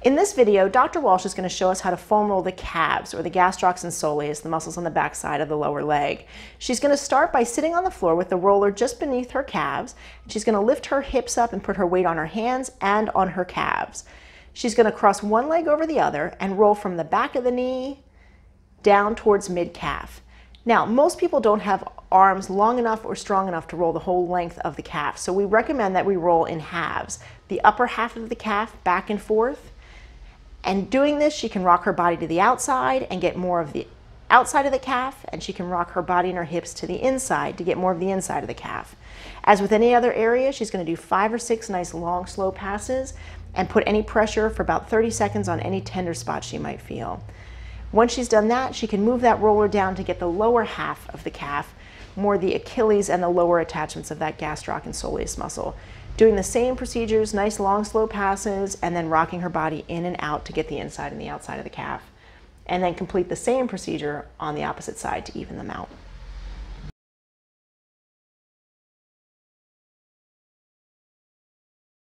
In this video, Dr. Walsh is going to show us how to foam roll the calves, or the gastrocs and soleus, the muscles on the back side of the lower leg. She's going to start by sitting on the floor with the roller just beneath her calves. She's going to lift her hips up and put her weight on her hands and on her calves. She's going to cross one leg over the other and roll from the back of the knee down towards mid-calf. Now, most people don't have arms long enough or strong enough to roll the whole length of the calf, so we recommend that we roll in halves. The upper half of the calf back and forth. And doing this, she can rock her body to the outside and get more of the outside of the calf, and she can rock her body and her hips to the inside to get more of the inside of the calf. As with any other area, she's going to do 5 or 6 nice long, slow passes and put any pressure for about 30 seconds on any tender spot she might feel. Once she's done that, she can move that roller down to get the lower half of the calf, more the Achilles and the lower attachments of that gastroc and soleus muscle. Doing the same procedures, nice long slow passes, and then rocking her body in and out to get the inside and the outside of the calf. And then complete the same procedure on the opposite side to even them out.